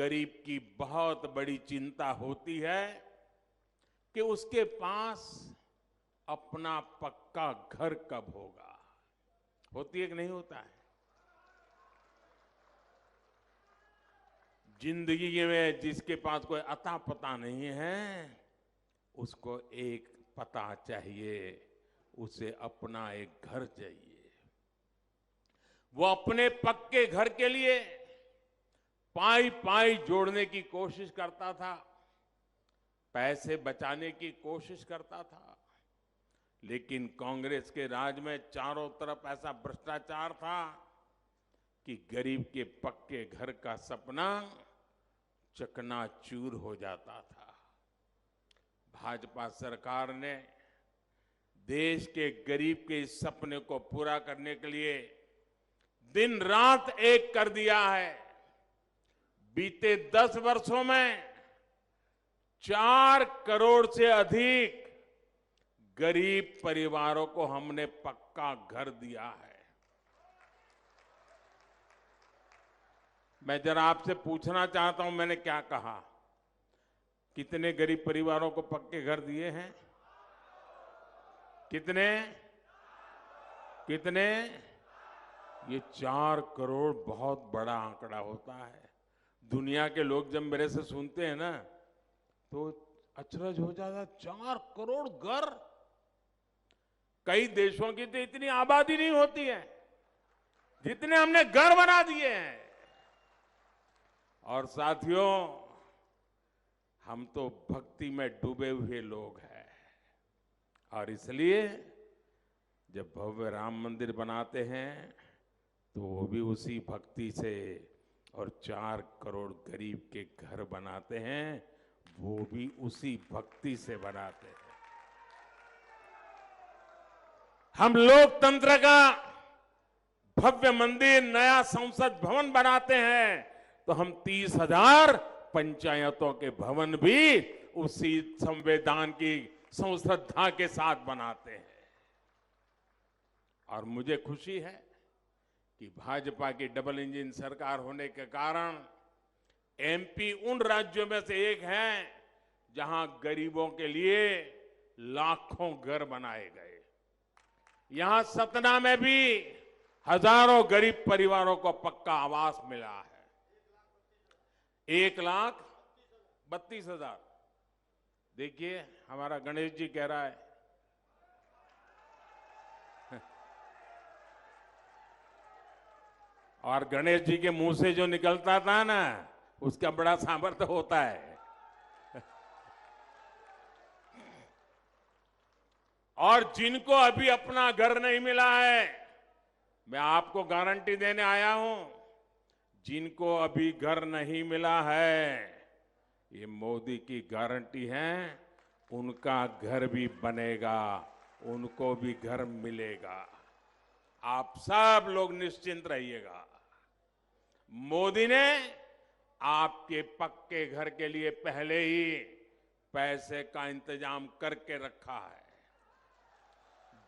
गरीब की बहुत बड़ी चिंता होती है कि उसके पास अपना पक्का घर कब होगा। होती है कि नहीं होता है? जिंदगी में जिसके पास कोई अता पता नहीं है, उसको एक पता चाहिए, उसे अपना एक घर चाहिए। वो अपने पक्के घर के लिए पाई पाई जोड़ने की कोशिश करता था, पैसे बचाने की कोशिश करता था। लेकिन कांग्रेस के राज में चारों तरफ ऐसा भ्रष्टाचार था कि गरीब के पक्के घर का सपना चकनाचूर हो जाता था। भाजपा सरकार ने देश के गरीब के इस सपने को पूरा करने के लिए दिन रात एक कर दिया है। बीते 10 वर्षों में 4 करोड़ से अधिक गरीब परिवारों को हमने पक्का घर दिया है। मैं जरा आपसे पूछना चाहता हूं, मैंने क्या कहा? कितने गरीब परिवारों को पक्के घर दिए हैं? कितने कितने? ये 4 करोड़ बहुत बड़ा आंकड़ा होता है। दुनिया के लोग जब मेरे से सुनते हैं ना, तो अचरज हो जाता। 4 करोड़ घर! कई देशों की तो इतनी आबादी नहीं होती है जितने हमने घर बना दिए हैं। और साथियों, हम तो भक्ति में डूबे हुए लोग हैं, और इसलिए जब भव्य राम मंदिर बनाते हैं तो वो भी उसी भक्ति से, और 4 करोड़ गरीब के घर बनाते हैं वो भी उसी भक्ति से बनाते हैं। हम लोकतंत्र का भव्य मंदिर, नया संसद भवन बनाते हैं तो हम 30,000 पंचायतों के भवन भी उसी संविधान की संश्रद्धा के साथ बनाते हैं। और मुझे खुशी है कि भाजपा की डबल इंजन सरकार होने के कारण एमपी उन राज्यों में से एक है जहां गरीबों के लिए लाखों घर बनाए गए। यहां सतना में भी हजारों गरीब परिवारों को पक्का आवास मिला है। 1,32,000। देखिए, हमारा गणेश जी कह रहा है और गणेश जी के मुंह से जो निकलता था ना, उसका बड़ा सामर्थ्य होता है। और जिनको अभी अपना घर नहीं मिला है, मैं आपको गारंटी देने आया हूं, जिनको अभी घर नहीं मिला है, ये मोदी की गारंटी है, उनका घर भी बनेगा, उनको भी घर मिलेगा। आप सब लोग निश्चिंत रहिएगा। मोदी ने आपके पक्के घर के लिए पहले ही पैसे का इंतजाम करके रखा है।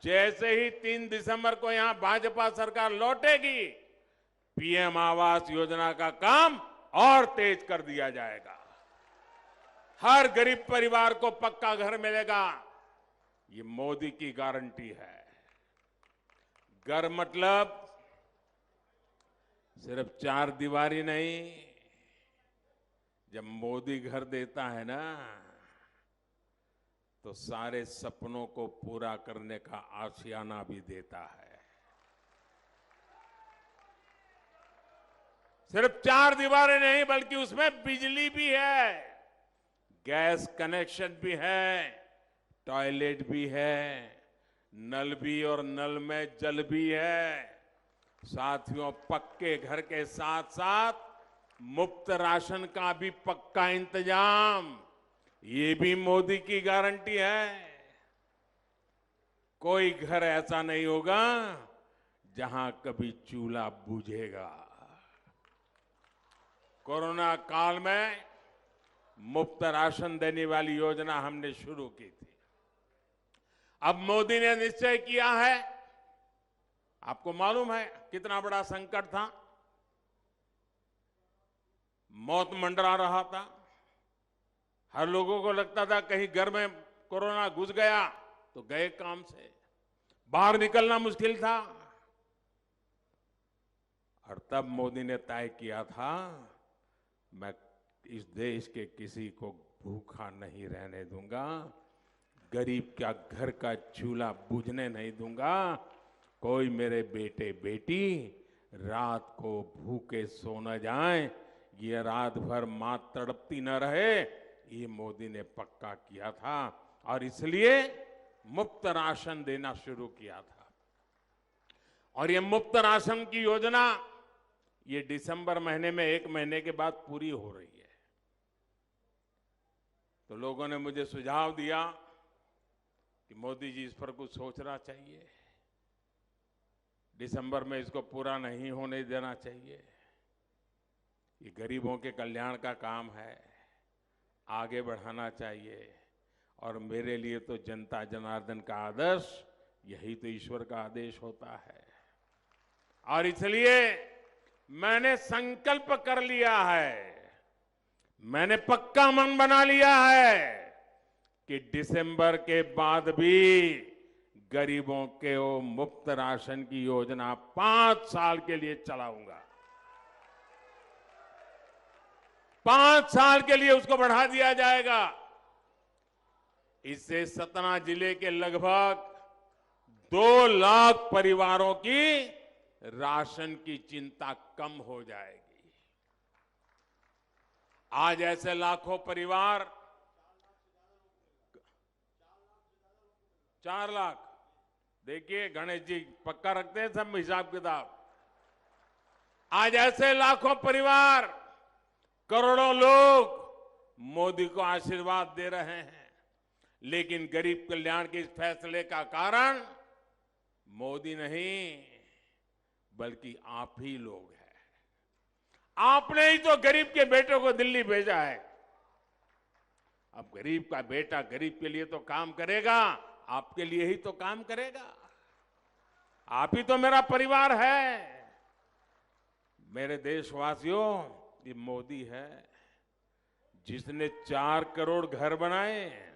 जैसे ही 3 दिसंबर को यहां भाजपा सरकार लौटेगी, पीएम आवास योजना का काम और तेज कर दिया जाएगा। हर गरीब परिवार को पक्का घर मिलेगा, ये मोदी की गारंटी है। घर मतलब सिर्फ 4 दीवारी नहीं। जब मोदी घर देता है ना, तो सारे सपनों को पूरा करने का आशियाना भी देता है। सिर्फ 4 दीवारें नहीं, बल्कि उसमें बिजली भी है, गैस कनेक्शन भी है, टॉयलेट भी है, नल भी, और नल में जल भी है। साथियों, पक्के घर के साथ साथ मुफ्त राशन का भी पक्का इंतजाम, ये भी मोदी की गारंटी है। कोई घर ऐसा नहीं होगा जहां कभी चूल्हा बुझेगा। कोरोना काल में मुफ्त राशन देने वाली योजना हमने शुरू की थी। अब मोदी ने निश्चय किया है, आपको मालूम है कितना बड़ा संकट था। मौत मंडरा रहा था। हर लोगों को लगता था कहीं घर में कोरोना घुस गया तो गए काम से, बाहर निकलना मुश्किल था। और तब मोदी ने तय किया था, मैं इस देश के किसी को भूखा नहीं रहने दूंगा, गरीब का घर का चूल्हा बुझने नहीं दूंगा, कोई मेरे बेटे बेटी रात को भूखे सो न जाए, ये रात भर मां तड़पती न रहे, ये मोदी ने पक्का किया था। और इसलिए मुफ्त राशन देना शुरू किया था। और ये मुफ्त राशन की योजना ये दिसंबर महीने में 1 महीने के बाद पूरी हो रही है। तो लोगों ने मुझे सुझाव दिया कि मोदी जी इस पर कुछ सोचना चाहिए, दिसंबर में इसको पूरा नहीं होने देना चाहिए, ये गरीबों के कल्याण का काम है, आगे बढ़ाना चाहिए। और मेरे लिए तो जनता जनार्दन का आदर्श यही तो ईश्वर का आदेश होता है। और इसलिए मैंने संकल्प कर लिया है, मैंने पक्का मन बना लिया है कि दिसंबर के बाद भी गरीबों के वो मुफ्त राशन की योजना 5 साल के लिए चलाऊंगा। 5 साल के लिए उसको बढ़ा दिया जाएगा। इससे सतना जिले के लगभग 2 लाख परिवारों की राशन की चिंता कम हो जाएगी। आज ऐसे लाखों परिवार 4 लाख, देखिए गणेश जी पक्का रखते हैं सब हिसाब किताब। आज ऐसे लाखों परिवार, करोड़ों लोग मोदी को आशीर्वाद दे रहे हैं। लेकिन गरीब कल्याण के इस फैसले का कारण मोदी नहीं, बल्कि आप ही लोग हैं। आपने ही तो गरीब के बेटों को दिल्ली भेजा है। अब गरीब का बेटा गरीब के लिए तो काम करेगा, आपके लिए ही तो काम करेगा। आप ही तो मेरा परिवार है। मेरे देशवासियों, ये मोदी है जिसने 4 करोड़ घर बनाए।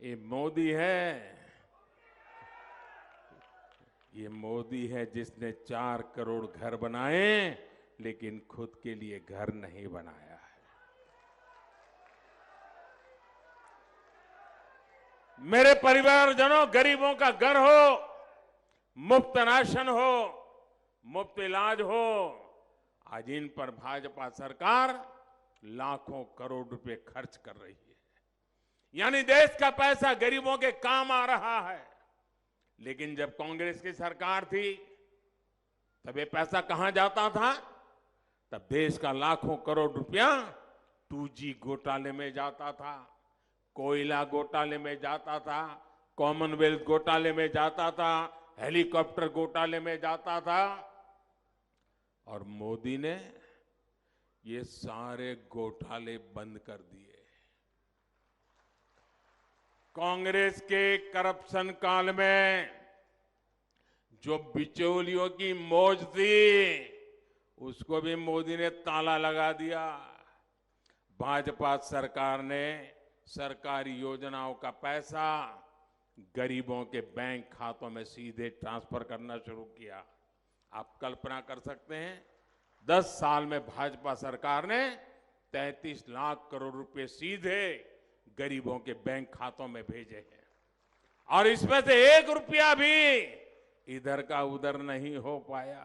ये मोदी है, ये मोदी है जिसने 4 करोड़ घर बनाए, लेकिन खुद के लिए घर नहीं बनाया है। मेरे परिवारजनों, गरीबों का घर हो, मुफ्त राशन हो, मुफ्त इलाज हो, आज इन पर भाजपा सरकार लाखों करोड़ रुपए खर्च कर रही है। यानी देश का पैसा गरीबों के काम आ रहा है। लेकिन जब कांग्रेस की सरकार थी तब ये पैसा कहां जाता था? तब देश का लाखों करोड़ रुपया 2G घोटाले में जाता था, कोयला घोटाले में जाता था, कॉमनवेल्थ घोटाले में जाता था, हेलीकॉप्टर घोटाले में जाता था। और मोदी ने ये सारे घोटाले बंद कर दिए। कांग्रेस के करप्शन काल में जो बिचौलियों की मौज थी, उसको भी मोदी ने ताला लगा दिया। भाजपा सरकार ने सरकारी योजनाओं का पैसा गरीबों के बैंक खातों में सीधे ट्रांसफर करना शुरू किया। आप कल्पना कर सकते हैं, 10 साल में भाजपा सरकार ने 33 लाख करोड़ रुपए सीधे गरीबों के बैंक खातों में भेजे हैं। और इसमें से 1 रुपया भी इधर का उधर नहीं हो पाया।